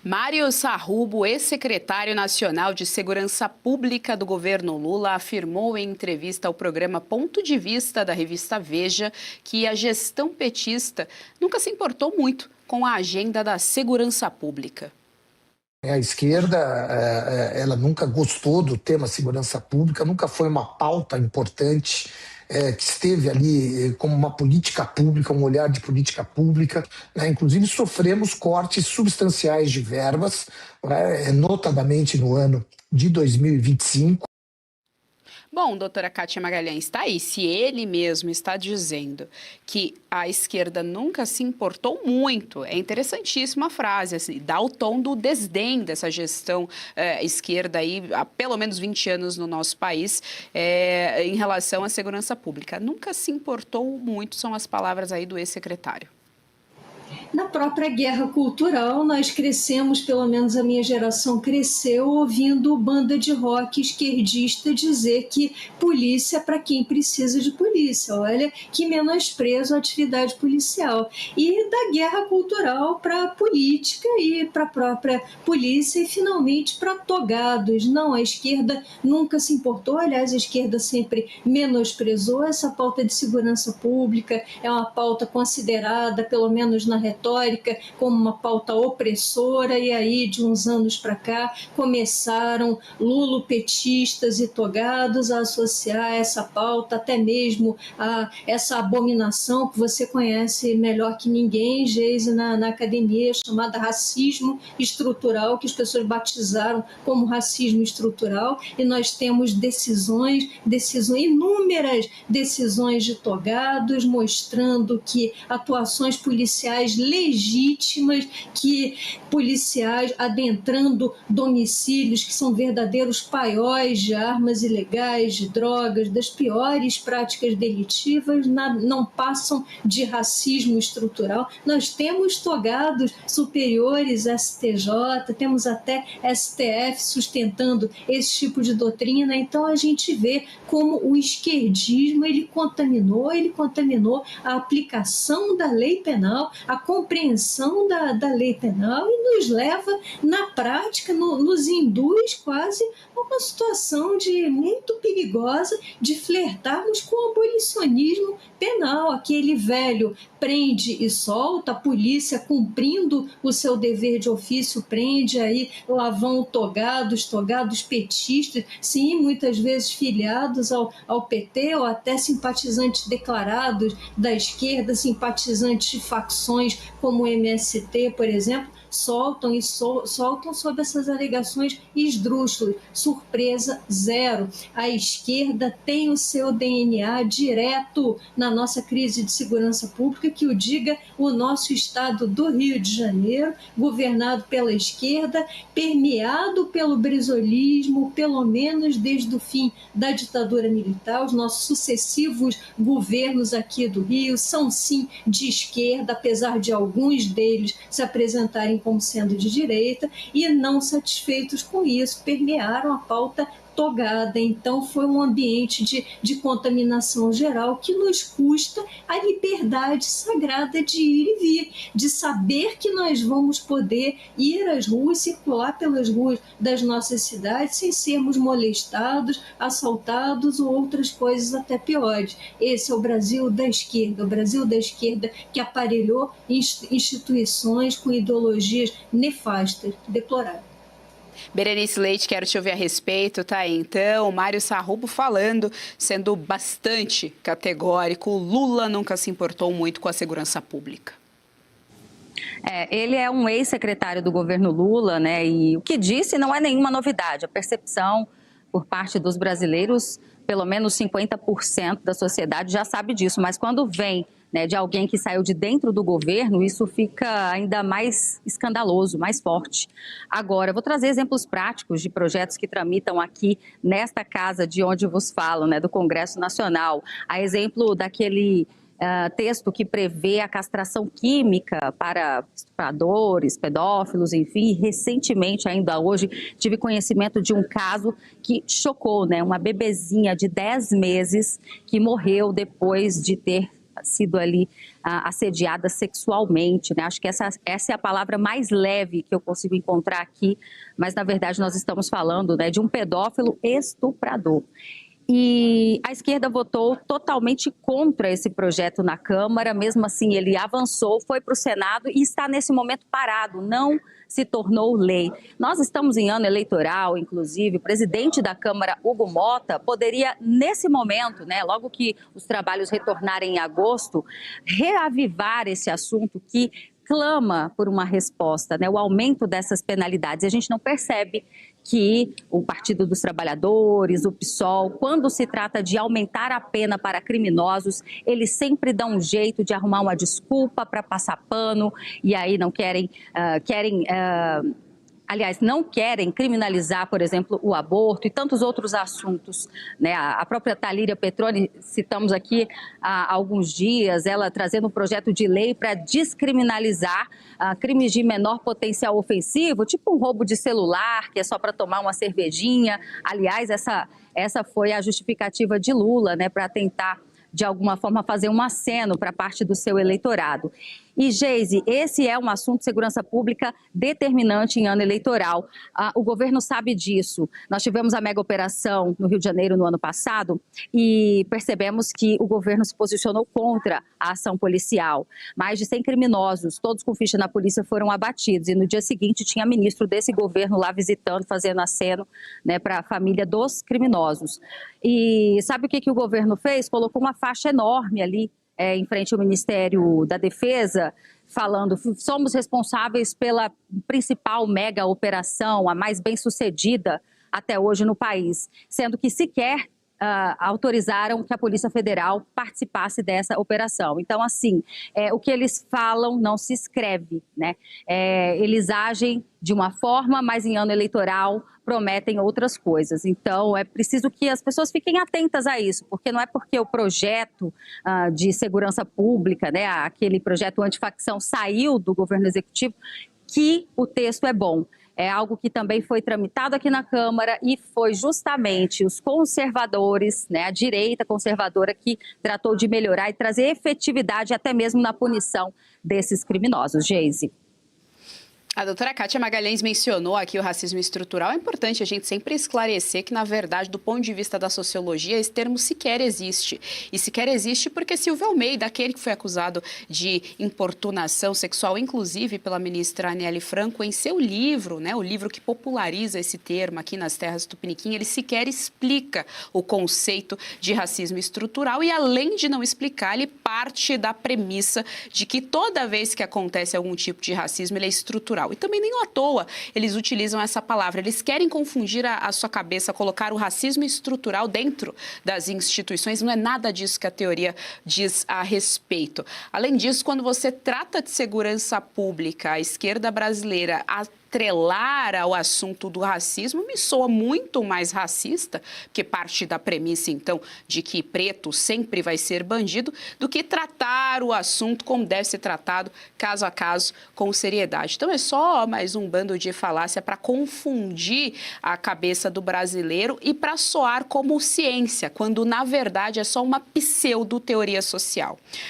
Mário Sarrubo, ex-secretário nacional de Segurança Pública do governo Lula, afirmou em entrevista ao programa Ponto de Vista da revista Veja que a gestão petista nunca se importou muito com a agenda da segurança pública. A esquerda, ela nunca gostou do tema segurança pública, nunca foi uma pauta importante que esteve ali como uma política pública, um olhar de política pública. Inclusive, sofremos cortes substanciais de verbas, notadamente no ano de 2025. Bom, doutora Kátia Magalhães, está aí. Se ele mesmo está dizendo que a esquerda nunca se importou muito, é interessantíssima a frase, assim, dá o tom do desdém dessa gestão esquerda aí, há pelo menos 20 anos no nosso país, em relação à segurança pública. Nunca se importou muito, são as palavras aí do ex-secretário. Na própria guerra cultural, nós crescemos, pelo menos a minha geração cresceu, ouvindo banda de rock esquerdista dizer que polícia é para quem precisa de polícia. Olha que menosprezo à atividade policial. E da guerra cultural para a política e para a própria polícia e, finalmente, para togados. Não, a esquerda nunca se importou, aliás, a esquerda sempre menosprezou essa pauta de segurança pública, é uma pauta considerada, pelo menos na retórica, como uma pauta opressora, e aí de uns anos para cá começaram lulopetistas e togados a associar essa pauta até mesmo a essa abominação que você conhece melhor que ninguém, Geise, na academia, chamada racismo estrutural, que as pessoas batizaram como racismo estrutural, e nós temos inúmeras decisões de togados mostrando que atuações policiais legítimas, que policiais adentrando domicílios que são verdadeiros paióis de armas ilegais, de drogas, das piores práticas delitivas, não passam de racismo estrutural. Nós temos togados superiores, STJ, temos até STF sustentando esse tipo de doutrina. Então a gente vê como o esquerdismo ele contaminou a aplicação da lei penal, a compreensão da lei penal, e nos leva, na prática, nos induz quase a uma situação muito perigosa de flertarmos com o abolicionismo penal, aquele velho prende e solta, a polícia cumprindo o seu dever de ofício prende, aí lá vão togados petistas, sim, muitas vezes filiados ao PT ou até simpatizantes declarados da esquerda, simpatizantes de facções como o MST, por exemplo, soltam sob essas alegações esdrúxulas. Surpresa zero. A esquerda tem o seu DNA direto na nossa crise de segurança pública, que o diga o nosso estado do Rio de Janeiro, governado pela esquerda, permeado pelo brizolismo, pelo menos desde o fim da ditadura militar. Os nossos sucessivos governos aqui do Rio são sim de esquerda, apesar de alguns deles se apresentarem como sendo de direita, e não satisfeitos com isso, permearam a pauta togada. Então foi um ambiente de contaminação geral que nos custa a liberdade sagrada de ir e vir, de saber que nós vamos poder ir às ruas, circular pelas ruas das nossas cidades sem sermos molestados, assaltados ou outras coisas até piores. Esse é o Brasil da esquerda, que aparelhou instituições com ideologias nefastas, deploráveis. Berenice Leite, quero te ouvir a respeito, tá aí então, Mário Sarrubo falando, sendo bastante categórico, Lula nunca se importou muito com a segurança pública. Ele é um ex-secretário do governo Lula, né, e o que disse não é nenhuma novidade, a percepção por parte dos brasileiros, pelo menos 50% da sociedade já sabe disso, mas quando vem de alguém que saiu de dentro do governo, isso fica ainda mais escandaloso, mais forte. Agora, eu vou trazer exemplos práticos de projetos que tramitam aqui nesta casa de onde vos falo, do Congresso Nacional. A exemplo daquele texto que prevê a castração química para estupradores, pedófilos, enfim. Recentemente, ainda hoje, tive conhecimento de um caso que chocou, uma bebezinha de 10 meses que morreu depois de ter sido ali assediada sexualmente, né? Acho que essa é a palavra mais leve que eu consigo encontrar aqui, mas na verdade nós estamos falando, né, de um pedófilo estuprador. E a esquerda votou totalmente contra esse projeto na Câmara, mesmo assim ele avançou, foi para o Senado e está nesse momento parado, não se tornou lei. Nós estamos em ano eleitoral, inclusive, o presidente da Câmara, Hugo Mota, poderia, nesse momento, né, logo que os trabalhos retornarem em agosto, reavivar esse assunto que clama por uma resposta, né, o aumento dessas penalidades. E a gente não percebe que o Partido dos Trabalhadores, o PSOL, quando se trata de aumentar a pena para criminosos, eles sempre dão um jeito de arrumar uma desculpa para passar pano e aí não não querem criminalizar, por exemplo, o aborto e tantos outros assuntos, né? A própria Talíria Petroni, citamos aqui há alguns dias, ela trazendo um projeto de lei para descriminalizar crimes de menor potencial ofensivo, tipo um roubo de celular, que é só para tomar uma cervejinha. Aliás, essa foi a justificativa de Lula, né, para tentar de alguma forma fazer um aceno para parte do seu eleitorado. E, Geise, esse é um assunto de segurança pública determinante em ano eleitoral. O governo sabe disso. Nós tivemos a mega operação no Rio de Janeiro no ano passado e percebemos que o governo se posicionou contra a ação policial. Mais de 100 criminosos, todos com ficha na polícia, foram abatidos. E no dia seguinte tinha ministro desse governo lá visitando, fazendo aceno, né, para a família dos criminosos. E sabe o que o governo fez? Colocou uma faixa enorme ali em frente ao Ministério da Defesa, falando: somos responsáveis pela principal mega operação, a mais bem-sucedida até hoje no país, sendo que sequer autorizaram que a Polícia Federal participasse dessa operação. Então, assim, o que eles falam não se escreve, né? Eles agem de uma forma, mas em ano eleitoral prometem outras coisas. Então, é preciso que as pessoas fiquem atentas a isso, porque não é porque o projeto de segurança pública, né, aquele projeto antifacção saiu do governo executivo, que o texto é bom. É algo que também foi tramitado aqui na Câmara e foi justamente os conservadores, né, a direita conservadora, que tratou de melhorar e trazer efetividade até mesmo na punição desses criminosos. Geise. A doutora Kátia Magalhães mencionou aqui o racismo estrutural. É importante a gente sempre esclarecer que, na verdade, do ponto de vista da sociologia, esse termo sequer existe. E sequer existe porque Silvio Almeida, aquele que foi acusado de importunação sexual, inclusive pela ministra Aniele Franco, em seu livro, né, o livro que populariza esse termo aqui nas terras tupiniquim, ele sequer explica o conceito de racismo estrutural e, além de não explicar, ele parte da premissa de que toda vez que acontece algum tipo de racismo, ele é estrutural. E também nem à toa eles utilizam essa palavra. Eles querem confundir a sua cabeça, colocar o racismo estrutural dentro das instituições. Não é nada disso que a teoria diz a respeito. Além disso, quando você trata de segurança pública, a esquerda brasileira atrelar ao assunto do racismo me soa muito mais racista, porque parte da premissa, então, de que preto sempre vai ser bandido, do que tratar o assunto como deve ser tratado, caso a caso, com seriedade. Então, é só mais um bando de falácia para confundir a cabeça do brasileiro e para soar como ciência, quando, na verdade, é só uma pseudo-teoria social.